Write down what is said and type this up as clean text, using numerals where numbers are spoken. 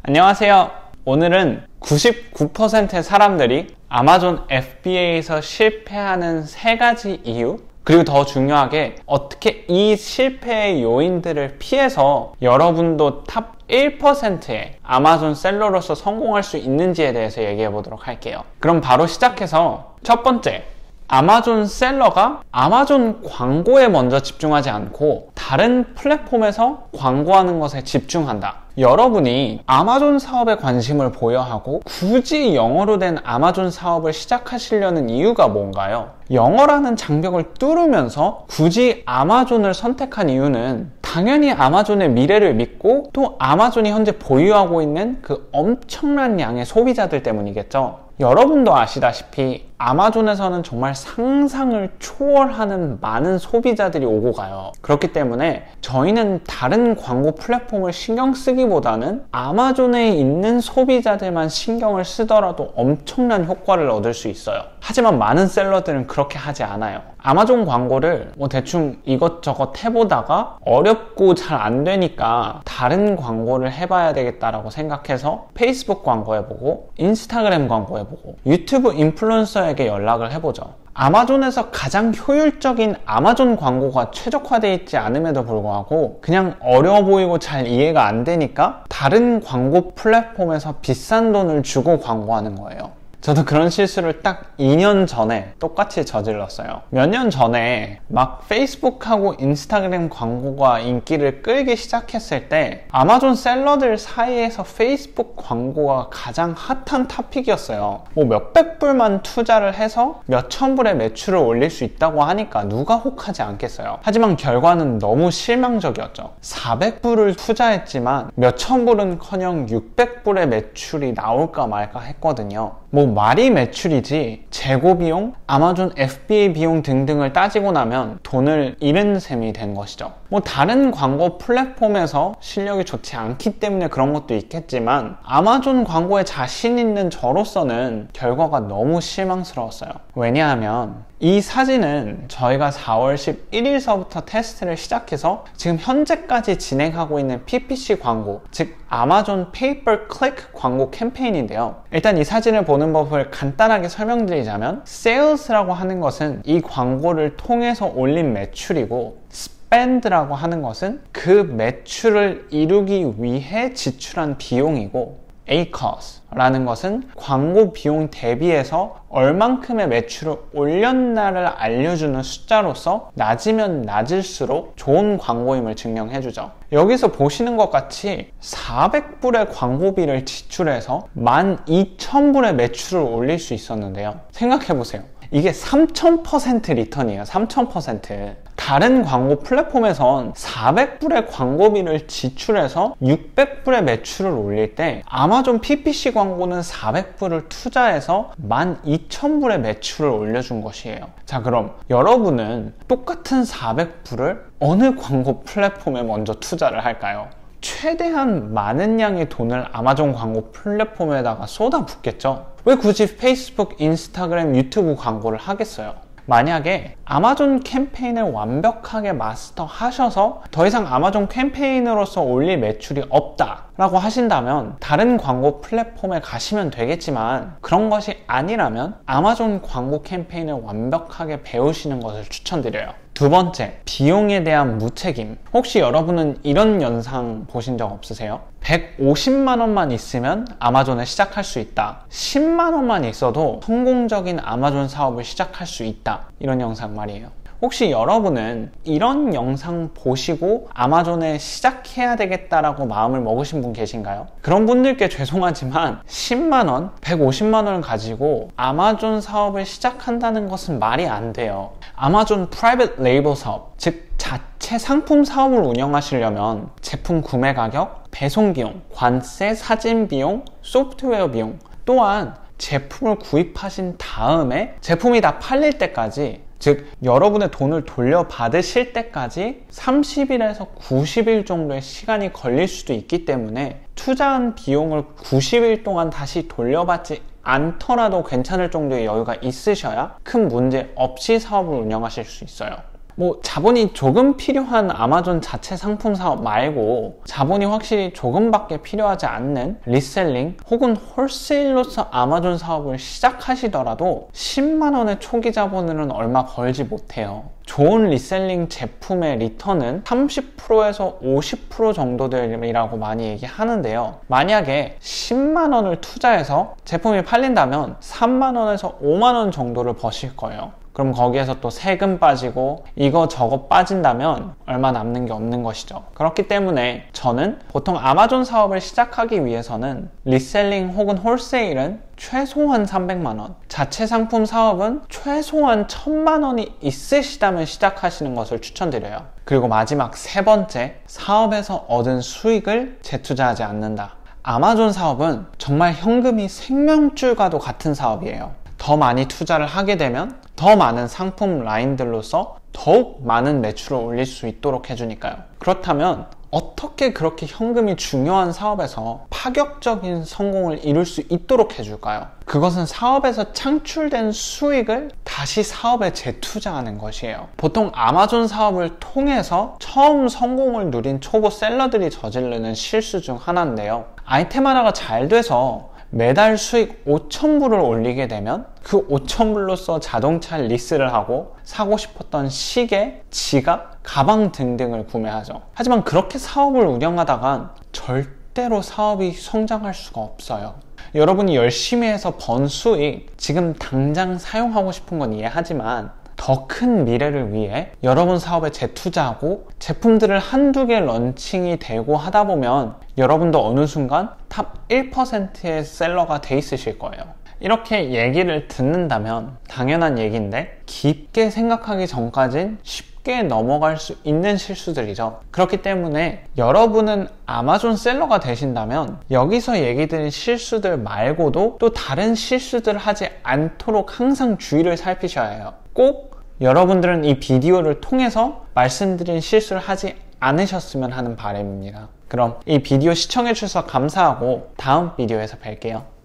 안녕하세요. 오늘은 99%의 사람들이 아마존 FBA에서 실패하는 3가지 이유, 그리고 더 중요하게 어떻게 이 실패의 요인들을 피해서 여러분도 탑 1%의 아마존 셀러로서 성공할 수 있는지에 대해서 얘기해 보도록 할게요. 그럼 바로 시작해서 첫 번째, 아마존 셀러가 아마존 광고에 먼저 집중하지 않고 다른 플랫폼에서 광고하는 것에 집중한다. 여러분이 아마존 사업에 관심을 보여야 하고 굳이 영어로 된 아마존 사업을 시작하시려는 이유가 뭔가요? 영어라는 장벽을 뚫으면서 굳이 아마존을 선택한 이유는 당연히 아마존의 미래를 믿고 또 아마존이 현재 보유하고 있는 그 엄청난 양의 소비자들 때문이겠죠. 여러분도 아시다시피 아마존에서는 정말 상상을 초월하는 많은 소비자들이 오고 가요. 그렇기 때문에 저희는 다른 광고 플랫폼을 신경 쓰기보다는 아마존에 있는 소비자들만 신경을 쓰더라도 엄청난 효과를 얻을 수 있어요. 하지만 많은 셀러들은 그렇게 하지 않아요. 아마존 광고를 대충 이것저것 해보다가 어렵고 잘 안 되니까 다른 광고를 해봐야 되겠다라고 생각해서 페이스북 광고 해보고 인스타그램 광고 해보고 유튜브 인플루언서에게 연락을 해보죠. 아마존에서 가장 효율적인 아마존 광고가 최적화되어 있지 않음에도 불구하고 그냥 어려워 보이고 잘 이해가 안 되니까 다른 광고 플랫폼에서 비싼 돈을 주고 광고하는 거예요. 저도 그런 실수를 딱 2년 전에 똑같이 저질렀어요. 몇 년 전에 막 페이스북하고 인스타그램 광고가 인기를 끌기 시작했을 때 아마존 셀러들 사이에서 페이스북 광고가 가장 핫한 토픽이었어요. 몇백 불만 투자를 해서 몇천 불의 매출을 올릴 수 있다고 하니까 누가 혹하지 않겠어요. 하지만 결과는 너무 실망적이었죠. 400불을 투자했지만 몇천 불은커녕 600불의 매출이 나올까 말까 했거든요. 말이 매출이지 재고비용, 아마존 FBA 비용 등등을 따지고 나면 돈을 잃은 셈이 된 것이죠. 다른 광고 플랫폼에서 실력이 좋지 않기 때문에 그런 것도 있겠지만 아마존 광고에 자신 있는 저로서는 결과가 너무 실망스러웠어요. 왜냐하면 이 사진은 저희가 4월 11일서부터 테스트를 시작해서 지금 현재까지 진행하고 있는 PPC 광고, 즉 아마존 페이퍼 클릭 광고 캠페인인데요. 일단 이 사진을 보는 법을 간단하게 설명드리자면 Sales라고 하는 것은 이 광고를 통해서 올린 매출이고 Spend라고 하는 것은 그 매출을 이루기 위해 지출한 비용이고 ACOS라는 것은 광고 비용 대비해서 얼만큼의 매출을 올렸나를 알려주는 숫자로서 낮으면 낮을수록 좋은 광고임을 증명해주죠. 여기서 보시는 것 같이 400불의 광고비를 지출해서 12,000불의 매출을 올릴 수 있었는데요. 생각해보세요. 이게 3000% 리턴이에요. 3000%. 다른 광고 플랫폼에선 400불의 광고비를 지출해서 600불의 매출을 올릴 때 아마존 PPC 광고는 400불을 투자해서 12,000불의 매출을 올려준 것이에요. 자, 그럼 여러분은 똑같은 400불을 어느 광고 플랫폼에 먼저 투자를 할까요? 최대한 많은 양의 돈을 아마존 광고 플랫폼에다가 쏟아붓겠죠? 왜 굳이 페이스북, 인스타그램, 유튜브 광고를 하겠어요? 만약에 아마존 캠페인을 완벽하게 마스터하셔서 더 이상 아마존 캠페인으로서 올릴 매출이 없다라고 하신다면 다른 광고 플랫폼에 가시면 되겠지만 그런 것이 아니라면 아마존 광고 캠페인을 완벽하게 배우시는 것을 추천드려요. 두 번째, 비용에 대한 무책임. 혹시 여러분은 이런 영상 보신 적 없으세요? 150만 원만 있으면 아마존을 시작할 수 있다. 10만 원만 있어도 성공적인 아마존 사업을 시작할 수 있다. 이런 영상 말이에요. 혹시 여러분은 이런 영상 보시고 아마존에 시작해야 되겠다라고 마음을 먹으신 분 계신가요? 그런 분들께 죄송하지만 10만원, 150만원을 가지고 아마존 사업을 시작한다는 것은 말이 안 돼요. 아마존 프라이빗 레이블 사업, 즉 자체 상품 사업을 운영하시려면 제품 구매 가격, 배송 비용, 관세, 사진 비용, 소프트웨어 비용, 또한 제품을 구입하신 다음에 제품이 다 팔릴 때까지, 즉 여러분의 돈을 돌려받으실 때까지 30일에서 90일 정도의 시간이 걸릴 수도 있기 때문에 투자한 비용을 90일 동안 다시 돌려받지 않더라도 괜찮을 정도의 여유가 있으셔야 큰 문제 없이 사업을 운영하실 수 있어요. 뭐 자본이 조금 필요한 아마존 자체 상품 사업 말고 자본이 확실히 조금밖에 필요하지 않는 리셀링 혹은 홀세일로서 아마존 사업을 시작하시더라도 10만 원의 초기 자본으로는 얼마 벌지 못해요. 좋은 리셀링 제품의 리턴은 30%에서 50% 정도들이라고 많이 얘기하는데요. 만약에 10만 원을 투자해서 제품이 팔린다면 3만 원에서 5만 원 정도를 버실 거예요. 그럼 거기에서 또 세금 빠지고 이거 빠진다면 얼마 남는 게 없는 것이죠. 그렇기 때문에 저는 보통 아마존 사업을 시작하기 위해서는 리셀링 혹은 홀세일은 최소한 300만 원, 자체 상품 사업은 최소한 1000만 원이 있으시다면 시작하시는 것을 추천드려요. 그리고 마지막 세 번째, 사업에서 얻은 수익을 재투자하지 않는다. 아마존 사업은 정말 현금이 생명줄과도 같은 사업이에요. 더 많이 투자를 하게 되면 더 많은 상품 라인들로서 더욱 많은 매출을 올릴 수 있도록 해주니까요. 그렇다면 어떻게 그렇게 현금이 중요한 사업에서 파격적인 성공을 이룰 수 있도록 해줄까요? 그것은 사업에서 창출된 수익을 다시 사업에 재투자하는 것이에요. 보통 아마존 사업을 통해서 처음 성공을 누린 초보 셀러들이 저지르는 실수 중 하나인데요. 아이템 하나가 잘 돼서 매달 수익 5,000불을 올리게 되면 그 5,000불로서 자동차 리스를 하고 사고 싶었던 시계, 지갑, 가방 등등을 구매하죠. 하지만 그렇게 사업을 운영하다간 절대로 사업이 성장할 수가 없어요. 여러분이 열심히 해서 번 수익 지금 당장 사용하고 싶은 건 이해하지만 더 큰 미래를 위해 여러분 사업에 재투자하고 제품들을 한두 개 런칭이 되고 하다 보면 여러분도 어느 순간 탑 1%의 셀러가 돼 있으실 거예요. 이렇게 얘기를 듣는다면 당연한 얘기인데 깊게 생각하기 전까진 쉽게 넘어갈 수 있는 실수들이죠. 그렇기 때문에 여러분은 아마존 셀러가 되신다면 여기서 얘기드린 실수들 말고도 또 다른 실수들을 하지 않도록 항상 주의를 살피셔야 해요. 꼭 여러분들은 이 비디오를 통해서 말씀드린 실수를 하지 않으셨으면 하는 바람입니다. 그럼 이 비디오 시청해주셔서 감사하고 다음 비디오에서 뵐게요.